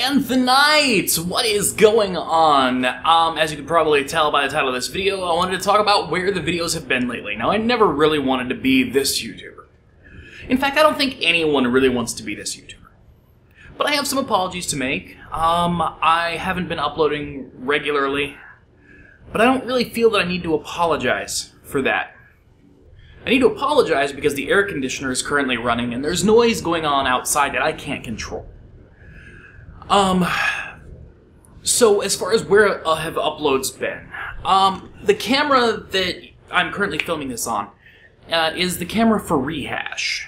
And the night! What is going on? As you can probably tell by the title of this video, I wanted to talk about where the videos have been lately. Now, I never really wanted to be this YouTuber. In fact, I don't think anyone really wants to be this YouTuber. But I have some apologies to make. I haven't been uploading regularly, but I don't really feel that I need to apologize for that. I need to apologize because the air conditioner is currently running and there's noise going on outside that I can't control. So as far as where have uploads been, the camera that I'm currently filming this on is the camera for Rehash.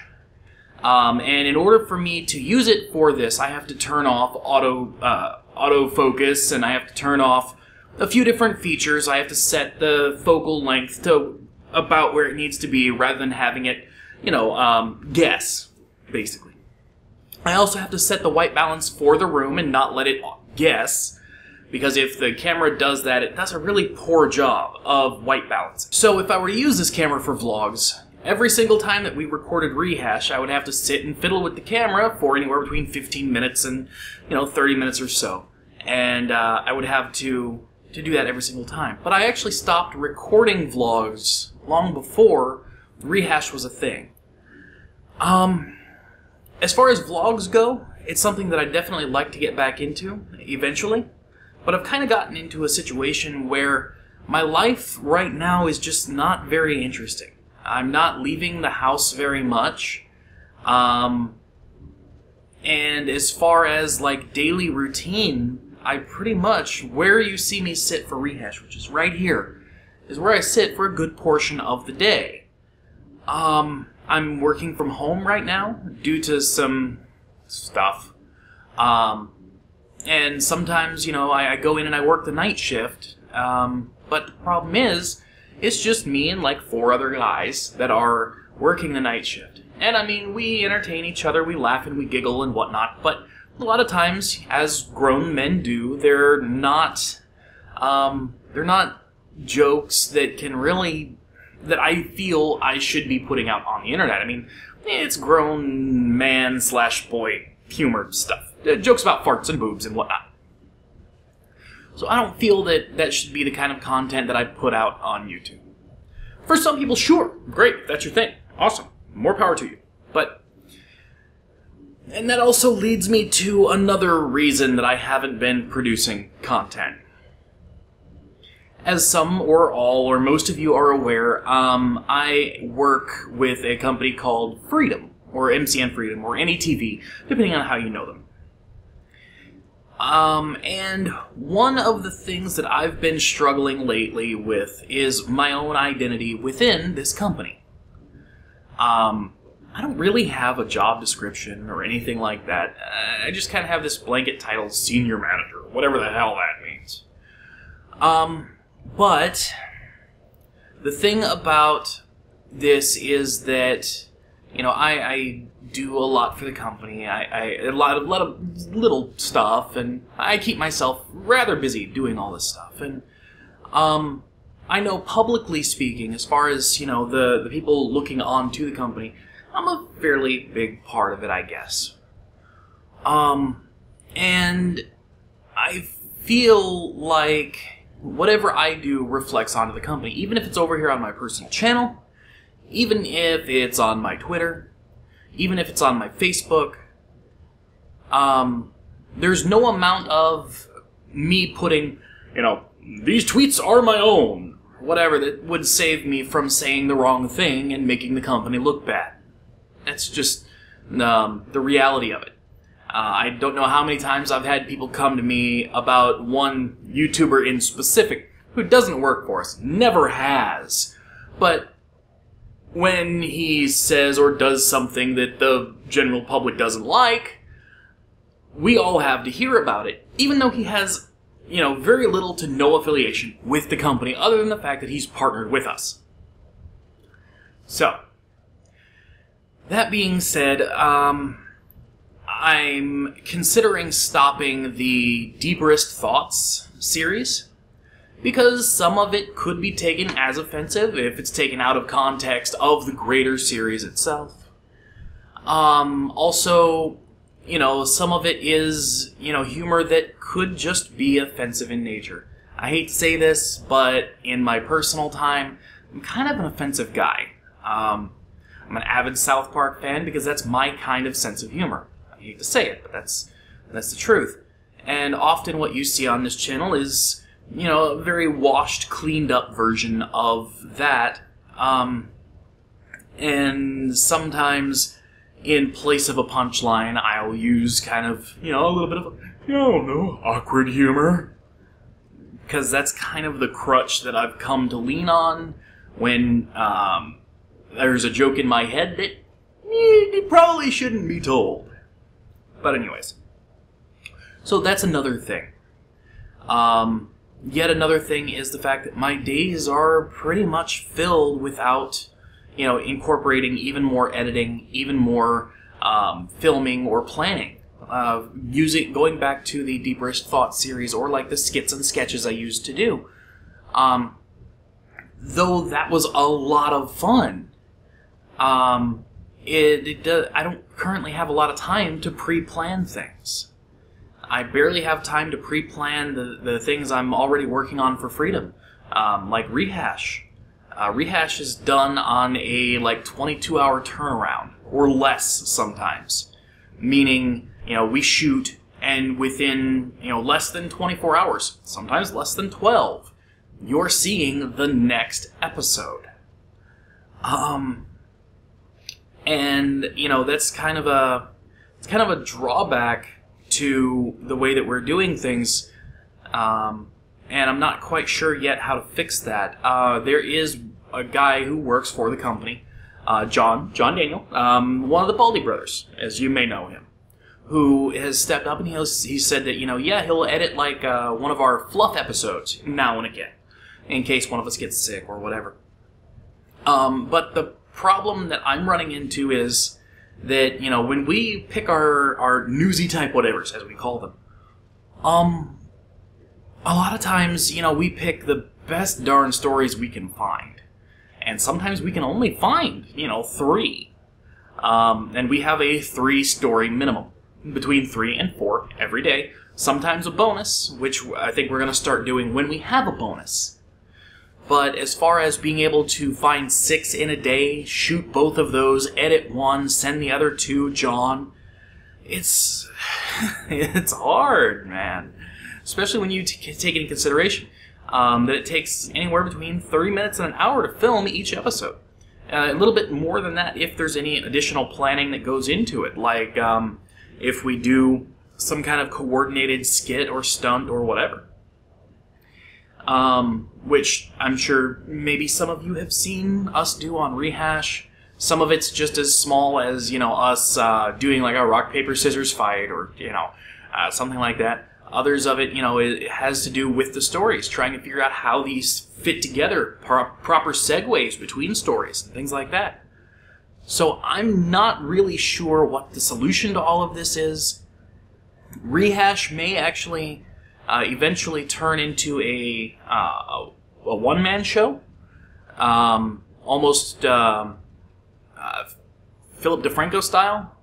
And in order for me to use it for this, I have to turn off autofocus, and I have to turn off a few different features. I have to set the focal length to about where it needs to be, rather than having it, guess, basically. I also have to set the white balance for the room and not let it guess, because if the camera does that, it does a really poor job of white balance. So if I were to use this camera for vlogs, every single time that we recorded Rehash, I would have to sit and fiddle with the camera for anywhere between 15 minutes and, 30 minutes or so. And I would have to do that every single time. But I actually stopped recording vlogs long before Rehash was a thing. As far as vlogs go, it's something that I definitely like to get back into eventually. But I've kind of gotten into a situation where my life right now is just not very interesting. I'm not leaving the house very much. And as far as like daily routine, I pretty much, where you see me sit for Rehash, which is right here, is where I sit for a good portion of the day. I'm working from home right now due to some stuff. And sometimes, I go in and I work the night shift. But the problem is, it's just me and like 4 other guys that are working the night shift. And I mean, we entertain each other, we laugh and we giggle and whatnot, but a lot of times, as grown men do, they're not jokes that can really, that I feel I should be putting out on the internet. I mean, it's grown man / boy humor stuff. Jokes about farts and boobs and whatnot. So I don't feel that that should be the kind of content that I put out on YouTube. For some people, sure, great, if that's your thing. Awesome, more power to you. And that also leads me to another reason that I haven't been producing content. As some or all or most of you are aware, I work with a company called Freedom, or MCN Freedom, or NETV, depending on how you know them. And one of the things that I've been struggling lately with is my own identity within this company. I don't really have a job description or anything like that. I just kind of have this blanket title, Senior Manager, whatever the hell that means. But the thing about this is that, I do a lot for the company. A lot of little stuff, and I keep myself rather busy doing all this stuff. And I know, publicly speaking, as far as the people looking on to the company, I'm a fairly big part of it, I guess. And I feel like whatever I do reflects onto the company, even if it's over here on my personal channel, even if it's on my Twitter, even if it's on my Facebook. There's no amount of me putting, these tweets are my own, whatever, that would save me from saying the wrong thing and making the company look bad. That's just the reality of it. I don't know how many times I've had people come to me about one YouTuber in specific who doesn't work for us, never has, but when he says or does something that the general public doesn't like, we all have to hear about it, even though he has, very little to no affiliation with the company other than the fact that he's partnered with us. So, that being said, I'm considering stopping the Deeperest Thoughts series, because some of it could be taken as offensive if it's taken out of context of the greater series itself. Also, you know, some of it is, you know, humor that could just be offensive in nature. I hate to say this, but in my personal time, I'm kind of an offensive guy. I'm an avid South Park fan because that's my kind of sense of humor. I hate to say it, but that's the truth. And often what you see on this channel is, you know, a very washed, cleaned up version of that. And sometimes, in place of a punchline, I'll use kind of, you know, a little bit of, awkward humor. Because that's kind of the crutch that I've come to lean on when there's a joke in my head that it probably shouldn't be told. But anyways. So that's another thing. Yet another thing is the fact that my days are pretty much filled without, you know, incorporating even more editing, even more filming or planning. Going back to the Deepest Thought series or like the skits and sketches I used to do. Though that was a lot of fun, I don't currently have a lot of time to pre-plan things. I barely have time to pre-plan the things I'm already working on for Freedom, like Rehash. Rehash is done on a like 22-hour turnaround, or less sometimes. Meaning, you know, we shoot and within, you know, less than 24 hours, sometimes less than 12, you're seeing the next episode. And, you know, that's kind of a drawback to the way that we're doing things, and I'm not quite sure yet how to fix that. There is a guy who works for the company, John Daniel, one of the Baldy brothers, as you may know him, who has stepped up and he said that, you know, yeah, he'll edit like one of our fluff episodes now and again, in case one of us gets sick or whatever. But the problem that I'm running into is that, you know, when we pick our newsy type whatevers, as we call them, a lot of times, you know, we pick the best darn stories we can find. And sometimes we can only find, you know, 3. And we have a 3-story minimum, between 3 and 4 every day. Sometimes a bonus, which I think we're going to start doing when we have a bonus. But as far as being able to find 6 in a day, shoot both of those, edit 1, send the other 2 John, it's hard, man. Especially when you take into consideration that it takes anywhere between 30 minutes and an hour to film each episode. A little bit more than that if there's any additional planning that goes into it, like if we do some kind of coordinated skit or stunt or whatever. Which I'm sure maybe some of you have seen us do on Rehash. Some of it's just as small as, you know, us doing like a rock, paper, scissors fight or, you know, something like that. Others of it, you know, it has to do with the stories, trying to figure out how these fit together, proper segues between stories, and things like that. So I'm not really sure what the solution to all of this is. Rehash may actually eventually turn into a one-man show, almost Philip DeFranco style.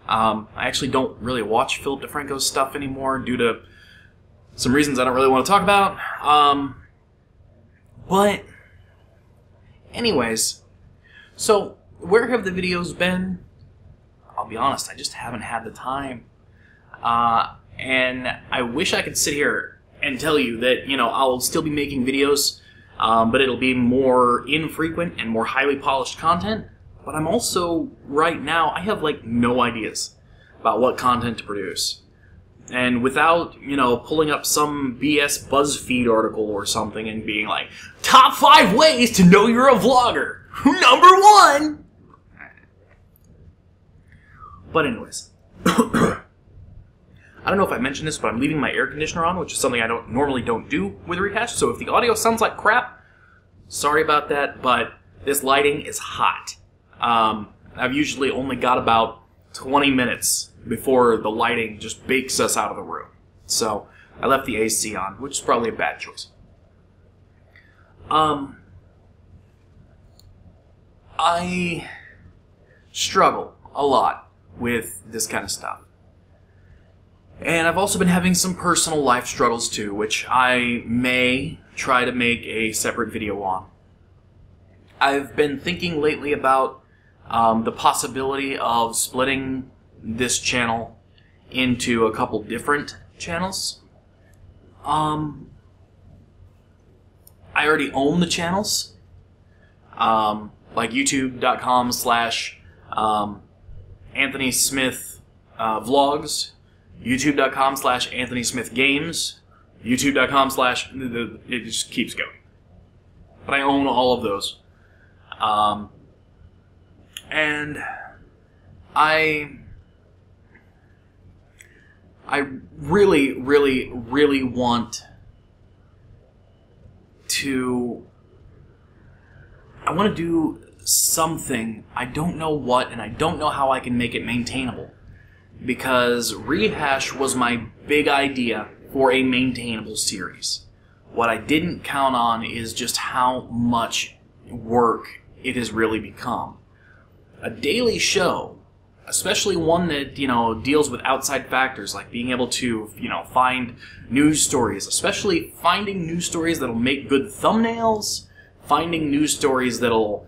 I actually don't really watch Philip DeFranco's stuff anymore due to some reasons I don't really want to talk about. But anyways, so where have the videos been? I'll be honest, I just haven't had the time. And I wish I could sit here and tell you that, you know, I'll still be making videos, but it'll be more infrequent and more highly polished content. But I'm also, right now, I have, like, no ideas about what content to produce. And without, you know, pulling up some BS BuzzFeed article or something and being like, top 5 ways to know you're a vlogger! Number 1! But anyways. I don't know if I mentioned this, but I'm leaving my air conditioner on, which is something I normally don't do with Rehash. So if the audio sounds like crap, sorry about that, but this lighting is hot. I've usually only got about 20 minutes before the lighting just bakes us out of the room. So I left the AC on, which is probably a bad choice. I struggle a lot with this kind of stuff. And I've also been having some personal life struggles too, which I may try to make a separate video on. I've been thinking lately about the possibility of splitting this channel into a couple different channels. I already own the channels, like youtube.com/Anthony Smith vlogs, youtube.com/Anthony Smith games, youtube.com/ it just keeps going. But I own all of those. And I really, really, really want to... I want to do something. I don't know what, and I don't know how I can make it maintainable. Because Rehash was my big idea for a maintainable series. What I didn't count on is just how much work it has really become. A daily show, especially one that, deals with outside factors, like being able to, find news stories, especially finding news stories that'll make good thumbnails, finding news stories that'll,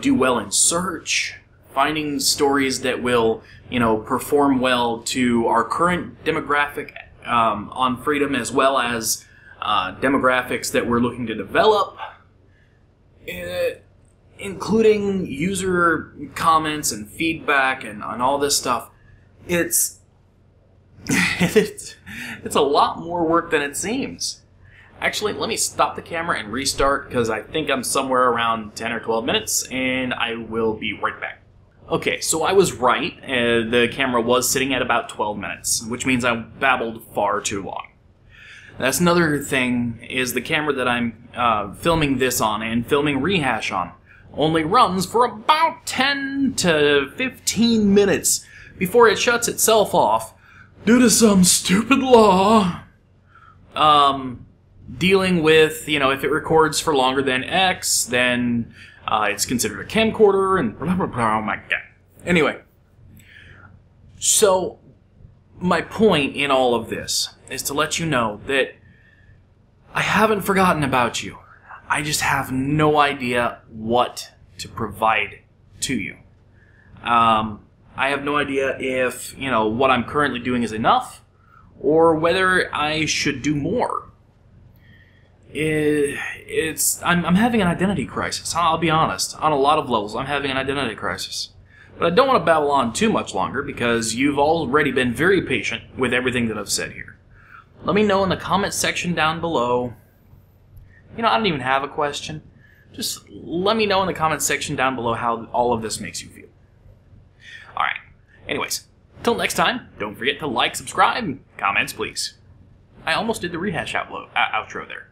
do well in search, finding stories that will, perform well to our current demographic on Freedom, as well as demographics that we're looking to develop, including user comments and feedback and all this stuff. It's a lot more work than it seems. Actually, let me stop the camera and restart, because I think I'm somewhere around 10 or 12 minutes, and I will be right back. Okay, so I was right. The camera was sitting at about 12 minutes, which means I babbled far too long. That's another thing, is the camera that I'm filming this on and filming Rehash on only runs for about 10 to 15 minutes before it shuts itself off due to some stupid law dealing with, if it records for longer than X, then it's considered a camcorder, and blah, blah, blah. Oh my god. Anyway, so my point in all of this is to let you know that I haven't forgotten about you. I just have no idea what to provide to you. I have no idea if, what I'm currently doing is enough, or whether I should do more. I'm having an identity crisis. I'll be honest. On a lot of levels, I'm having an identity crisis. But I don't want to babble on too much longer, because you've already been very patient with everything that I've said here. Let me know in the comment section down below. I don't even have a question. Just let me know in the comment section down below how all of this makes you feel. Alright. Anyways, till next time, don't forget to like, subscribe, comments please. I almost did the Rehash outro there.